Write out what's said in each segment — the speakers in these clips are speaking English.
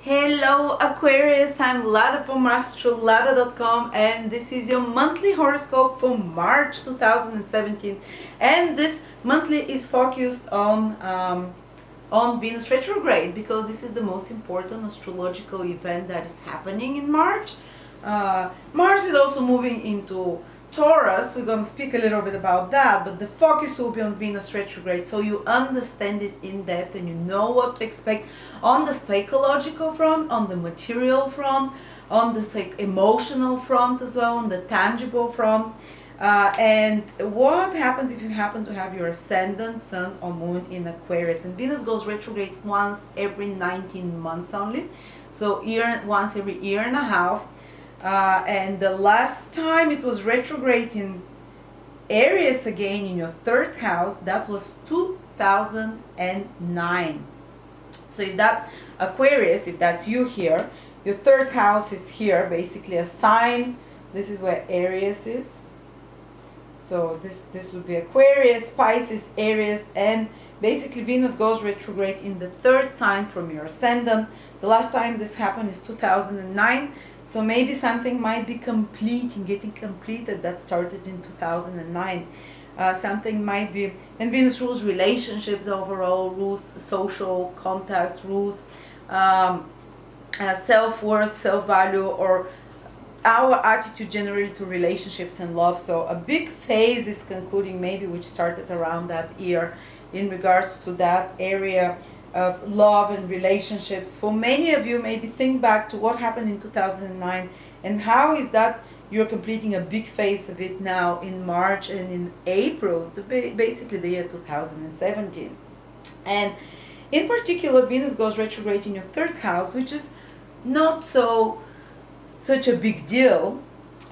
Hello Aquarius, I'm Lada from astrolada.com and this is your monthly horoscope for March 2017, and this monthly is focused on Venus retrograde because this is the most important astrological event that is happening in March. Mars is also moving into Taurus. We're going to speak a little bit about that, but the focus will be on Venus retrograde, so you understand it in depth and you know what to expect on the psychological front, on the material front, on the emotional front as well, on the tangible front. And what happens if you happen to have your ascendant, sun or moon in Aquarius? And Venus goes retrograde once every 19 months only, so once every year and a half. And the last time it was retrograde in Aries again in your third house, that was 2009. So if that's Aquarius, if that's you here, your third house is here, basically a sign. This is where Aries is. So this would be Aquarius, Pisces, Aries, and basically Venus goes retrograde in the third sign from your ascendant. The last time this happened is 2009. So maybe something might be complete and getting completed that started in 2009. Something might be, and Venus rules relationships overall, rules social contacts, rules self-worth, self-value, or our attitude generally to relationships and love. So a big phase is concluding, maybe, which started around that year in regards to that area of love and relationships. For many of you, maybe think back to what happened in 2009 and how is that you're completing a big phase of it now in March and in April, basically the year 2017. And in particular, Venus goes retrograde in your third house, which is not such a big deal.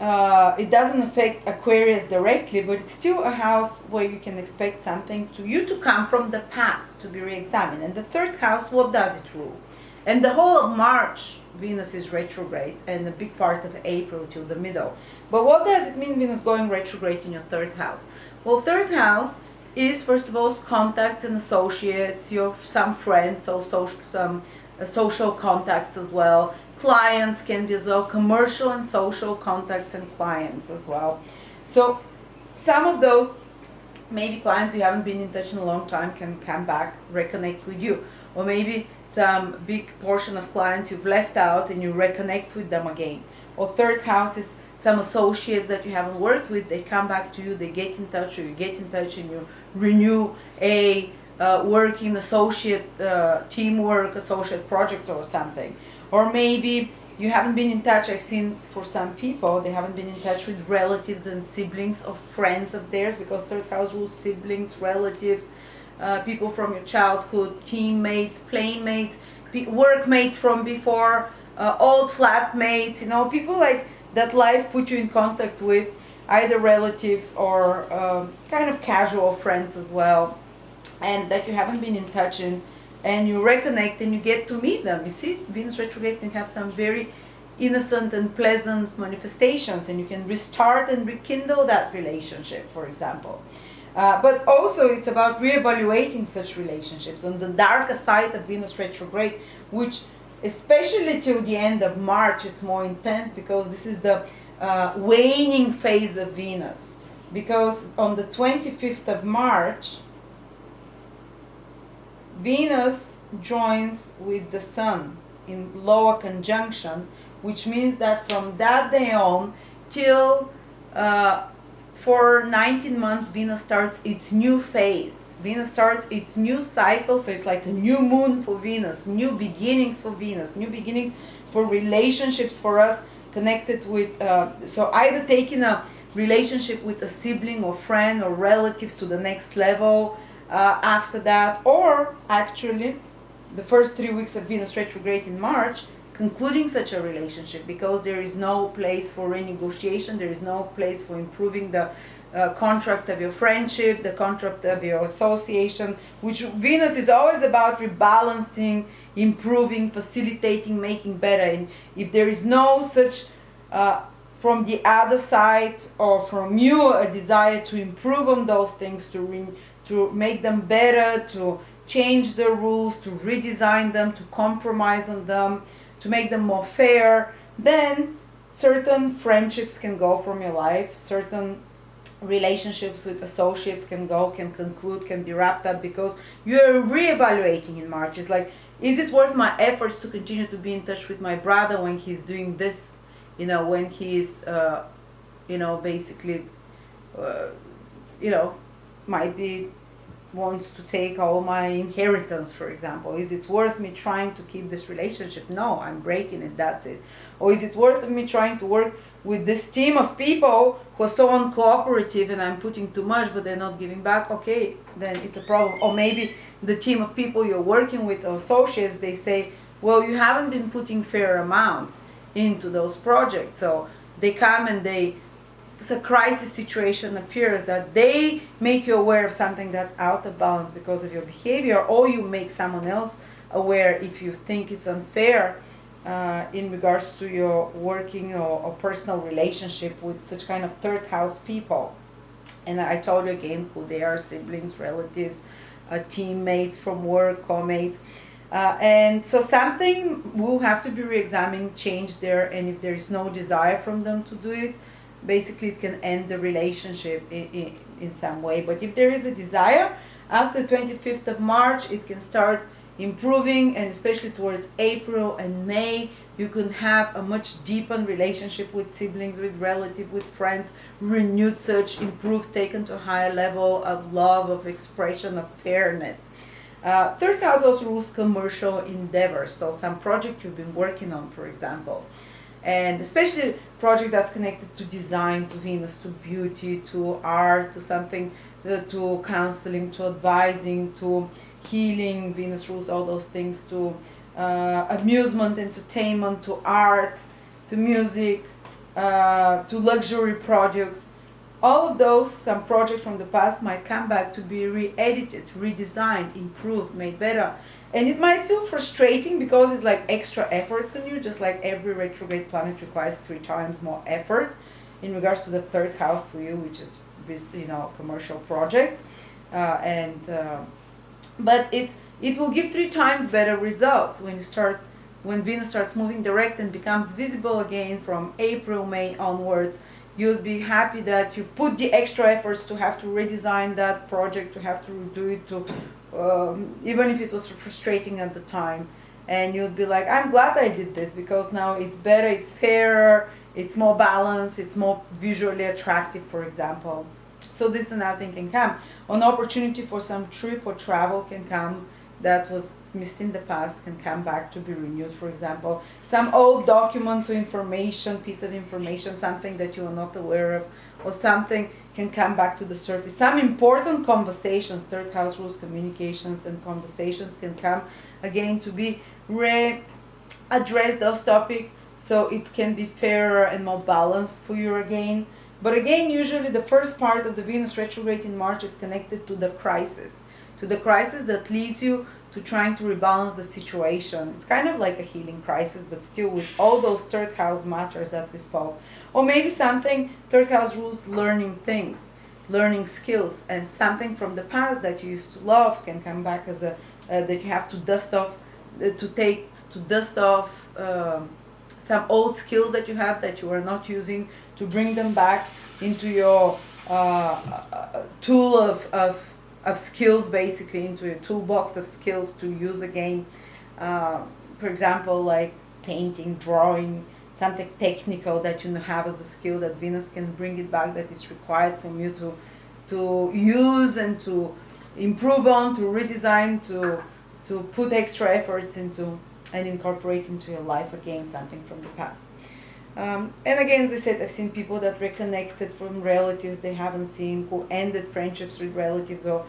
It doesn't affect Aquarius directly, but it's still a house where you can expect something to come from the past to be re-examined. And the third house, what does it rule? And the whole of March, Venus is retrograde, and a big part of April till the middle. But what does it mean, Venus going retrograde in your third house? Well, third house is, first of all, contacts and associates, some friends, also some social contacts as well. Clients can be as well, commercial and social contacts and clients as well. So some of those, maybe clients you haven't been in touch in a long time can come back, reconnect with you. Or maybe some big portion of clients you've left out and you reconnect with them again. Or third house is some associates that you haven't worked with, they come back to you, they get in touch, or you get in touch and you renew a working associate, teamwork, associate project or something. Or maybe you haven't been in touch, I've seen for some people, they haven't been in touch with relatives and siblings or friends of theirs, because third house rules siblings, relatives, people from your childhood, teammates, playmates, workmates from before, old flatmates, people like that life put you in contact with, either relatives or kind of casual friends as well, and that you haven't been in touch in. And you reconnect and you get to meet them. You see, Venus retrograde can have some very innocent and pleasant manifestations, and you can restart and rekindle that relationship, for example. But also it's about reevaluating such relationships on the darker side of Venus retrograde, which especially till the end of March is more intense, because this is the waning phase of Venus. Because on the 25th of March, Venus joins with the Sun in lower conjunction, which means that from that day on till for 19 months Venus starts its new phase. Venus starts its new cycle, so it's like a new moon for Venus, new beginnings for Venus, new beginnings for relationships for us connected with, so either taking a relationship with a sibling or friend or relative to the next level, after that, or actually the first 3 weeks of Venus retrograde in March, concluding such a relationship, because there is no place for renegotiation, there is no place for improving the contract of your friendship, the contract of your association, which Venus is always about rebalancing, improving, facilitating, making better. And if there is no such from the other side or from you a desire to improve on those things, to make them better, to change the rules, to redesign them, to compromise on them, to make them more fair, then certain friendships can go from your life, certain relationships with associates can go, can conclude, can be wrapped up, because you're reevaluating in March. It's like, is it worth my efforts to continue to be in touch with my brother when he's doing this, you know, when he's you know, basically you know, might be wants to take all my inheritance, for example. Is it worth me trying to keep this relationship? No, I'm breaking it, that's it. Or is it worth me trying to work with this team of people who are so uncooperative and I'm putting too much but they're not giving back? Okay, then it's a problem. Or maybe the team of people you're working with or associates, they say, well, you haven't been putting fair amount into those projects. So they come and it's a crisis situation appears, that they make you aware of something that's out of balance because of your behavior, or you make someone else aware if you think it's unfair in regards to your working or personal relationship with such kind of third house people. And I told you again who they are: siblings, relatives, teammates from work, co-mates. And so something will have to be re-examined, changed there, and if there is no desire from them to do it, basically it can end the relationship in some way. But if there is a desire, after 25th of March, it can start improving, and especially towards April and May, you can have a much deepened relationship with siblings, with relatives, with friends, renewed search, improved, taken to a higher level of love, of expression, of fairness. Third house also rules commercial endeavors, so some project you've been working on, for example, and especially project that's connected to design, to Venus, to beauty, to art, to something, to counseling, to advising, to healing. Venus rules all those things, to amusement, entertainment, to art, to music, to luxury products. All of those, some projects from the past might come back to be re-edited, redesigned, improved, made better. And it might feel frustrating because it's like extra efforts on you, just like every retrograde planet requires 3 times more effort in regards to the third house for you, which is, you know, commercial projects. But it will give 3 times better results when Venus starts moving direct and becomes visible again from April, May onwards. You'll be happy that you've put the extra efforts to have to redesign that project, to have to redo it, to even if it was frustrating at the time. And you'll be like, I'm glad I did this, because now it's better, it's fairer, it's more balanced, it's more visually attractive, for example. So this and that thing can come. An opportunity for some trip or travel can come that was missed in the past, can come back to be renewed, for example. Some old documents or information, piece of information, something that you are not aware of, or something can come back to the surface. Some important conversations, third house rules communications and conversations, can come again to be address those topics, so it can be fairer and more balanced for you again. But again, usually the first part of the Venus retrograde in March is connected to the crisis that leads you to trying to rebalance the situation. It's kind of like a healing crisis, but still with all those third house matters that we spoke. Or maybe something, third house rules learning things, learning skills, and something from the past that you used to love can come back as a that you have to dust off, some old skills that you have that you are not using, to bring them back into your tool of skills, basically into your toolbox of skills to use again. For example, like painting, drawing, something technical that you have as a skill that Venus can bring it back, that is required from you to use and to improve on, to redesign, to put extra efforts into and incorporate into your life again, something from the past. And again, as I said, I've seen people that reconnected from relatives they haven't seen, who ended friendships with relatives, or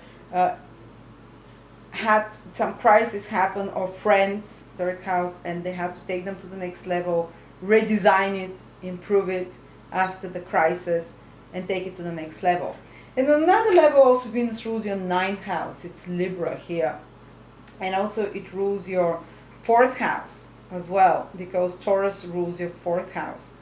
had some crisis happen, or friends, third house, and they had to take them to the next level, redesign it, improve it after the crisis, and take it to the next level. And on another level, also Venus rules your 9th house. It's Libra here. And also it rules your 4th house as well, because Taurus rules your 4th house.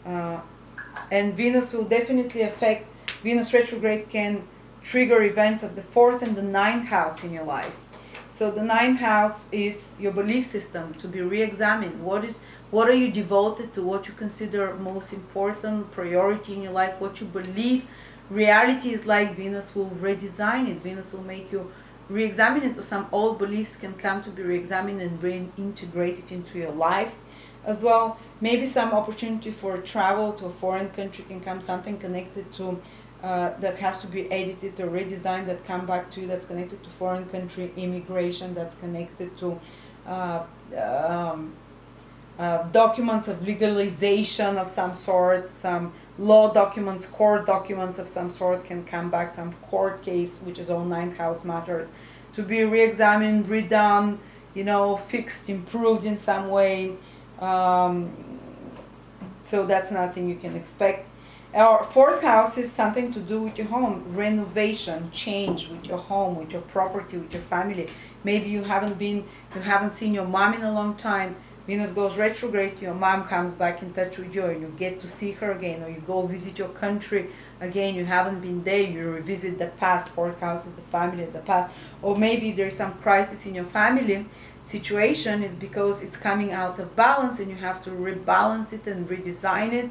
And Venus will definitely affect, Venus retrograde can trigger events of the 4th and the 9th house in your life. So the ninth house is your belief system to be re-examined. What are you devoted to? What you consider most important priority in your life? What you believe reality is like? Venus will redesign it. Venus will make you re-examine it. Some old beliefs can come to be re-examined and reintegrated into your life as well. Maybe some opportunity for travel to a foreign country can come. Something connected to that has to be edited or redesigned that come back to you, that's connected to foreign country, immigration, that's connected to documents of legalization of some sort, some law documents, court documents of some sort can come back, some court case, which is all ninth house matters, to be re-examined, redone, fixed, improved in some way. So that's nothing you can expect. Our fourth house is something to do with your home, renovation, change with your home, with your property, with your family. Maybe you haven't seen your mom in a long time. Venus goes retrograde, your mom comes back in touch with you, or you get to see her again, or you go visit your country again, you haven't been there, you revisit the past. Fourth house is the family of the past. Or maybe there's some crisis in your family situation, is because it's coming out of balance and you have to rebalance it and redesign it.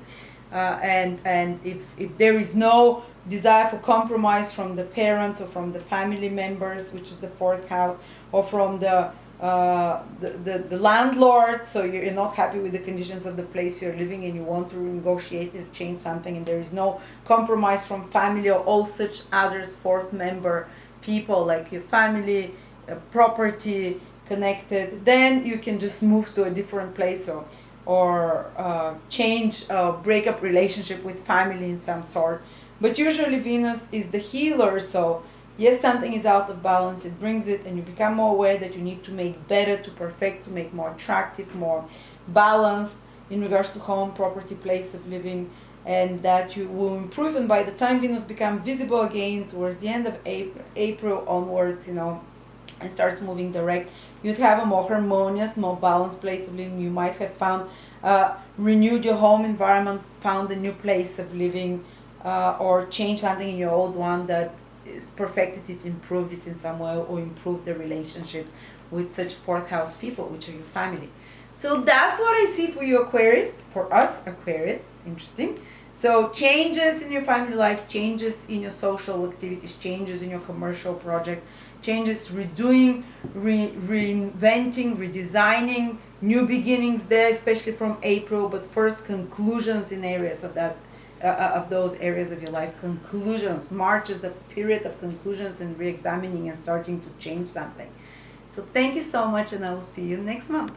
And if there is no desire for compromise from the parents or from the family members, which is the fourth house, or from the landlord, so you're not happy with the conditions of the place you're living and you want to negotiate and change something, and there is no compromise from family or all such others, fourth member people like your family, property connected, then you can just move to a different place or change, break up relationship with family in some sort. But usually Venus is the healer, so yes, something is out of balance, it brings it, and you become more aware that you need to make better, to perfect, to make more attractive, more balanced in regards to home, property, place of living, and that you will improve. And by the time Venus becomes visible again towards the end of April onwards, and starts moving direct, you'd have a more harmonious, more balanced place of living. You might have found, renewed your home environment, found a new place of living, or changed something in your old one that is perfected it, improved it in some way, or improved the relationships with such fourth house people, which are your family. So that's what I see for you, Aquarius, for us Aquarius. Interesting. So changes in your family life, changes in your social activities, changes in your commercial project, changes, redoing, reinventing, redesigning, new beginnings there, especially from April, but first conclusions in areas of that, of those areas of your life. Conclusions. March is the period of conclusions and re-examining and starting to change something. So thank you so much, and I will see you next month.